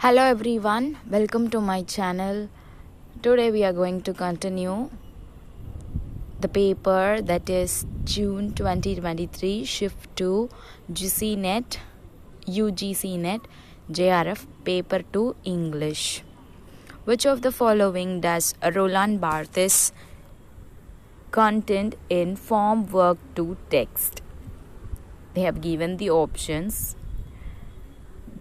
Hello everyone, welcome to my channel. Today we are going to continue the paper that is June 2023 Shift 2 GCNet, UGCNet, JRF Paper 2 English. Which of the following does Roland Barthes content in form work to text? They have given the options.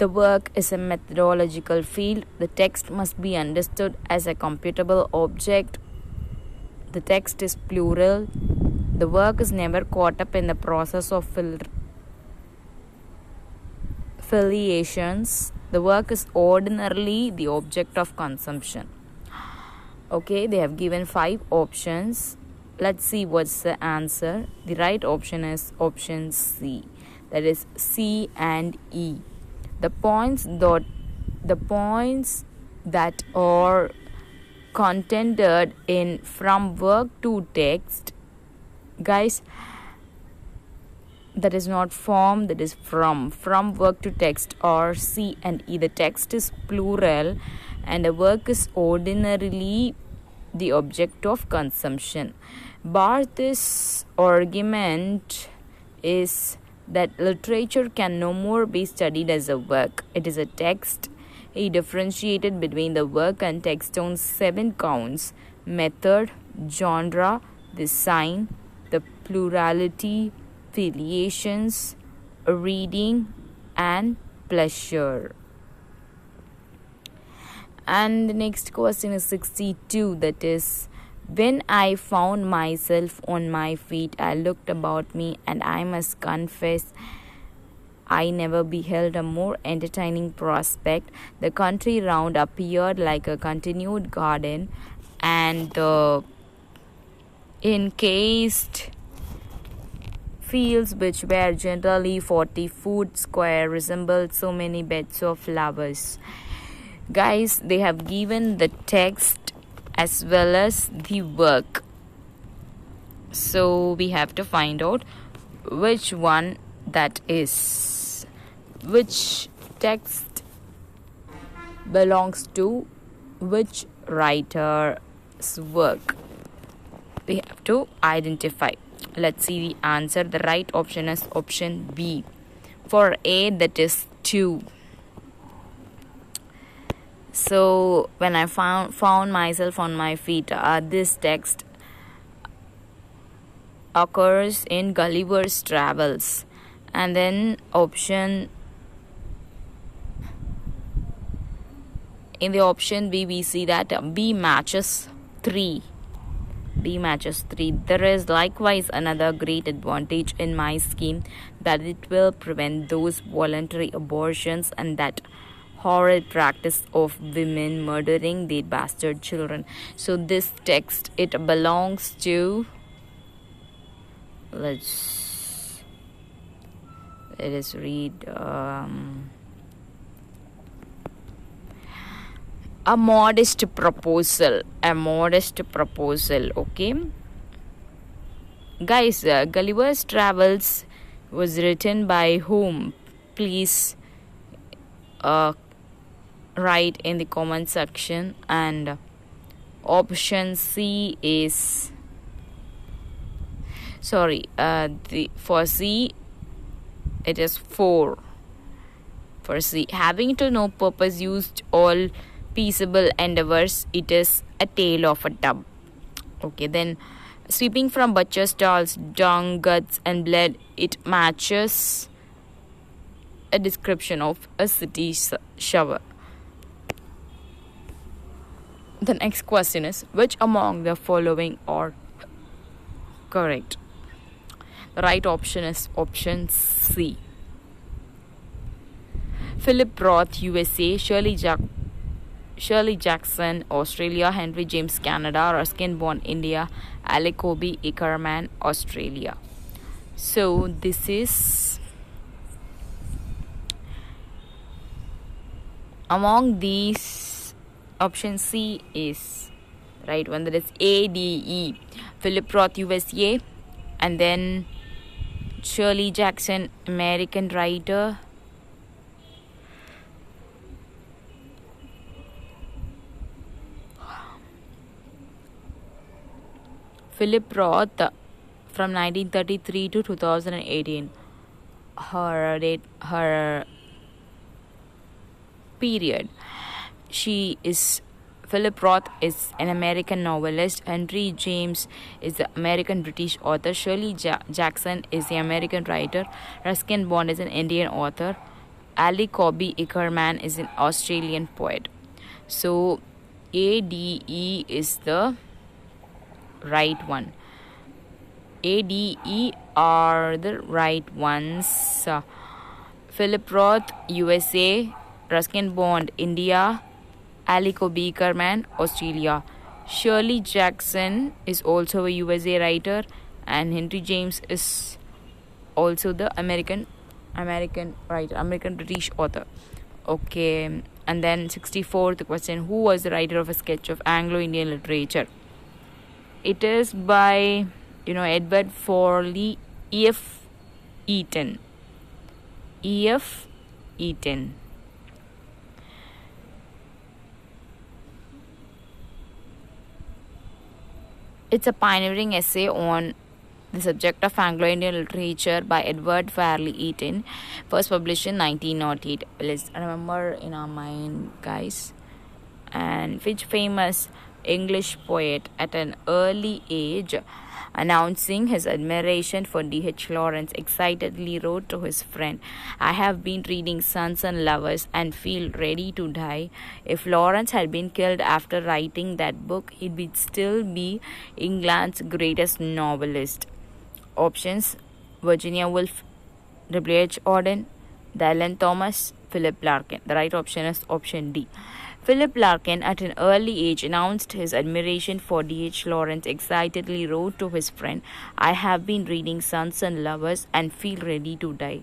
The work is a methodological field. The text must be understood as a computable object. The text is plural. The work is never caught up in the process of filiations. The work is ordinarily the object of consumption. Okay, they have given 5 options. Let's see what's the answer. The right option is option C. That is C and E. The points that are contended in from work to text, guys, that is not form, that is from work to text, or C and E. The text is plural and the work is ordinarily the object of consumption. Barthes' argument is that literature can no more be studied as a work. It is a text. He differentiated between the work and text on 7 counts: method, genre, the sign, the plurality, filiations, reading, and pleasure. And the next question is 62, that is, when I found myself on my feet, I looked about me, and I must confess, I never beheld a more entertaining prospect. The country round appeared like a continued garden, and the encased fields, which were generally 40 foot square, resembled so many beds of flowers. Guys, they have given the text as well as the work. So we have to find out which one that is. Which text belongs to which writer's work. We have to identify. Let's see the answer. The right option is option B. For A, that is 2. So when I found myself on my feet, this text occurs in Gulliver's Travels. And then in the option B, we see that B matches 3. B matches 3. There is likewise another great advantage in my scheme, that it will prevent those voluntary abortions and that horrid practice of women murdering their bastard children. So this text, it belongs to, let us read a modest proposal. Okay, guys, Gulliver's Travels was written by whom? Please write in the comment section. And option C is, for C it is 4. For C, having to no purpose used all peaceable endeavors, it is a tale of a tub. Okay, then sweeping from butcher stalls, dung, guts and blood, it matches a description of a city shower. The next question is, which among the following are correct? The right option is option C. Philip Roth, USA; Shirley Jackson, Australia; Henry James, Canada; Ruskin Bond, India; Alec Coby Ackerman, Australia. So this is among these, option C is right one. That is ADE. Philip Roth, USA, and then Shirley Jackson, American writer, Philip Roth from 1933 to 2018. Her period. Philip Roth is an American novelist. Henry James is the American British author. Shirley Jackson is the American writer. Ruskin Bond is an Indian author. Ali Cobby Ickerman is an Australian poet. So ADE is the right one. ADE are the right ones. Philip Roth, USA. Ruskin Bond, India. Ali Cobby Ickerman, Australia. Shirley Jackson is also a USA writer, and Henry James is also the American writer, American British author. Okay, and then 64th question: who was the writer of a sketch of Anglo-Indian literature? It is by Edward Forley, E.F. Eaton. E.F. Eaton. It's a pioneering essay on the subject of Anglo-Indian literature by Edward Fairley Eaton, first published in 1908. Let's remember in our mind, guys. And which famous English poet at an early age, announcing his admiration for D.H. Lawrence, excitedly wrote to his friend, "I have been reading Sons and Lovers and feel ready to die. If Lawrence had been killed after writing that book, he would still be England's greatest novelist." Options: Virginia Woolf, W.H. Auden, Dylan Thomas, Philip Larkin. The right option is option D. Philip Larkin, at an early age, announced his admiration for D.H. Lawrence, excitedly wrote to his friend, "I have been reading Sons and Lovers and feel ready to die."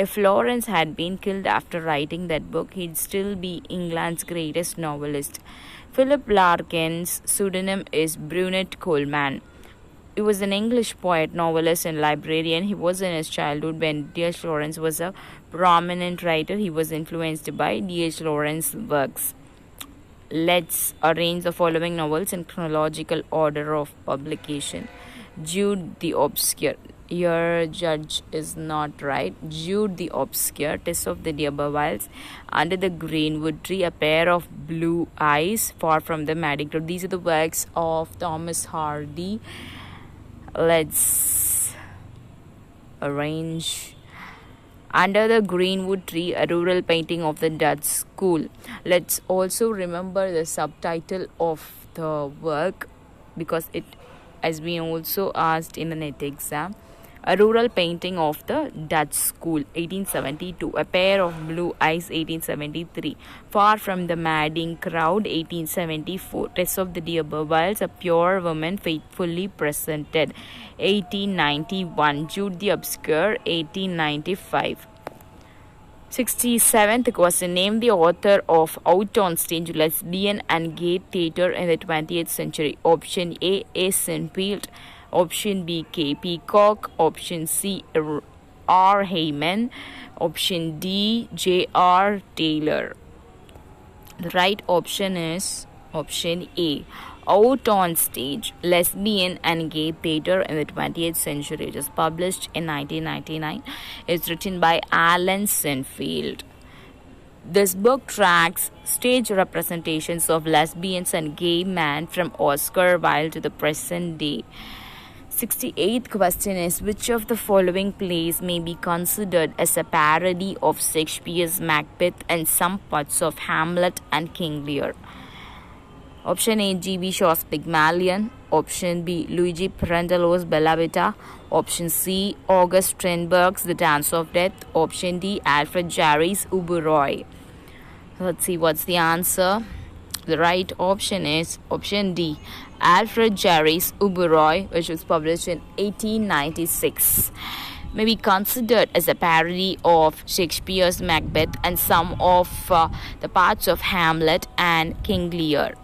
If Lawrence had been killed after writing that book, he'd still be England's greatest novelist. Philip Larkin's pseudonym is Brunette Coleman. He was an English poet, novelist, and librarian. He was in his childhood when D.H. Lawrence was a prominent writer. He was influenced by D.H. Lawrence's works. Let's arrange the following novels in chronological order of publication. Jude the Obscure. Your judge is not right. Jude the Obscure, Tess of the D'Urbervilles, Under the Greenwood Tree, A Pair of Blue Eyes, Far from the Madding Road. These are the works of Thomas Hardy. Let's arrange. Under the Greenwood Tree, a rural painting of the Dutch school. Let's also remember the subtitle of the work because it has been also asked in the NET exam. A rural painting of the Dutch school, 1872. A Pair of Blue Eyes, 1873. Far from the Madding Crowd, 1874. Tess of the D'Urbervilles, A Pure Woman Faithfully Presented, 1891. Jude the Obscure, 1895. 67th question. Name the author of Out on Stage, Lesbian and Gay Theatre in the 20th Century. Option A. A. Sinfield. Option B. K. Peacock. Option C. R. Heyman. Option D. J. R. Taylor. The right option is option A. Out on Stage, Lesbian and Gay Theatre in the 20th Century. It was published in 1999. It's written by Alan Sinfield. This book tracks stage representations of lesbians and gay men from Oscar Wilde to the present day. 68th question is, which of the following plays may be considered as a parody of Shakespeare's Macbeth and some parts of Hamlet and King Lear? Option A. G.B. Shaw's Pygmalion. Option B. Luigi Pirandello's Bella Vita. Option C. August Strindberg's The Dance of Death. Option D. Alfred Jarry's Ubu Roy. Let's see what's the answer. The right option is option D. Alfred Jarry's Ubu Roy, which was published in 1896. May be considered as a parody of Shakespeare's Macbeth and some of the parts of Hamlet and King Lear.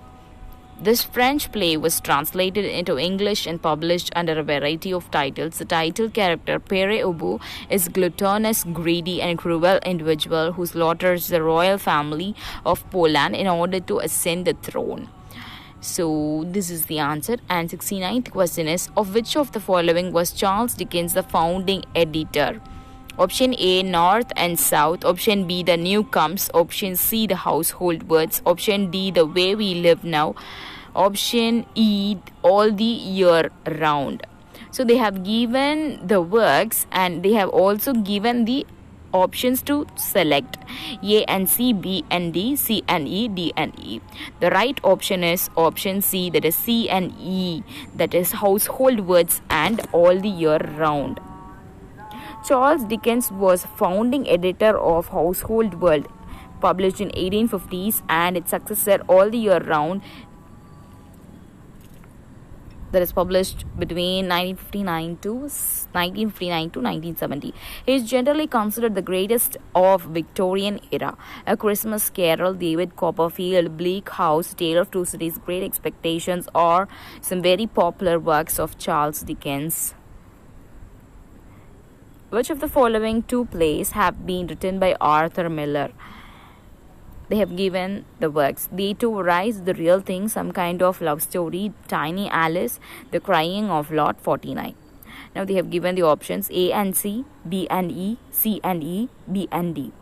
This French play was translated into English and published under a variety of titles. The title character, Pere Ubu, is a gluttonous, greedy, and cruel individual who slaughters the royal family of Poland in order to ascend the throne. So this is the answer. And 69th question is, of which of the following was Charles Dickens the founding editor? Option A, North and South. Option B, The Newcomes. Option C, The Household Words. Option D, The Way We Live Now. Option E, All the Year Round. So they have given the works and they have also given the options to select: A and C, B and D, C and E, D and E. The right option is option C, that is C and E, that is Household Words and All the Year Round. Charles Dickens was founding editor of Household World, published in 1850s, and its successor All the Year Round, that is published between 1959 to 1970. He is generally considered the greatest of Victorian era. A Christmas Carol, David Copperfield, Bleak House, Tale of Two Cities, Great Expectations are some very popular works of Charles Dickens. Which of the following two plays have been written by Arthur Miller? They have given the works: They Two Arise, The Real Thing, Some Kind of Love Story, Tiny Alice, The Crying of Lot 49. Now they have given the options A and C, B and E, C and E, B and D.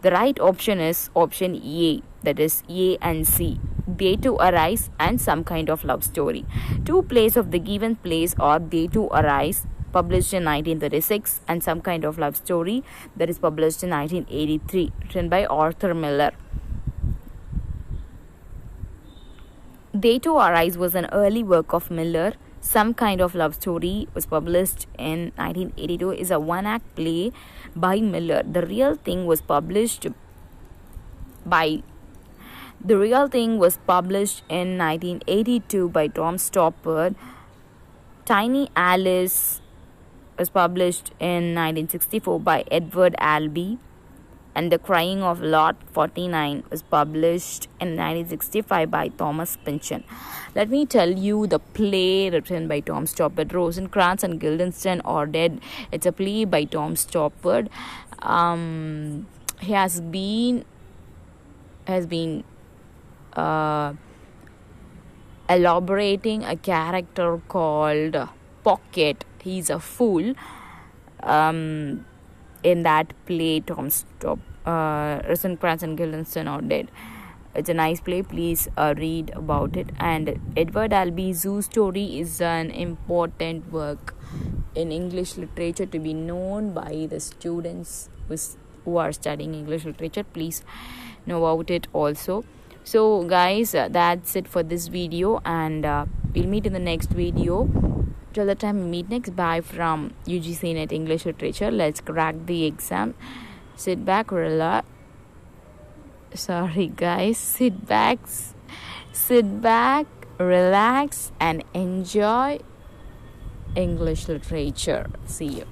The right option is option A, that is A and C, They Two Arise and Some Kind of Love Story. Two plays of the given plays are They Two Arise, published in 1936, and Some Kind of Love Story, that is published in 1983, written by Arthur Miller. They Two Arise was an early work of Miller. Some Kind of Love Story was published in 1982, is a one-act play by Miller. The Real Thing was published in 1982 by Tom Stoppard. Tiny Alice was published in 1964 by Edward Albee, and The Crying of Lot 49 was published in 1965 by Thomas Pynchon. Let me tell you the play written by Tom Stoppard. Rosencrantz and Guildenstern are Dead. It's a play by Tom Stoppard. He has been elaborating a character called Pocket. He's a fool. In that play, Rosencrantz and Guildenstern are Dead. It's a nice play. Please read about it. And Edward Albee's Zoo Story is an important work in English literature to be known by the students who are studying English literature. Please know about it also. So guys, that's it for this video, and we'll meet in the next video. Till the time we meet next, bye from UGC Net English Literature. Let's crack the exam. Sit back, relax. Sit back, relax, and enjoy English literature. See you.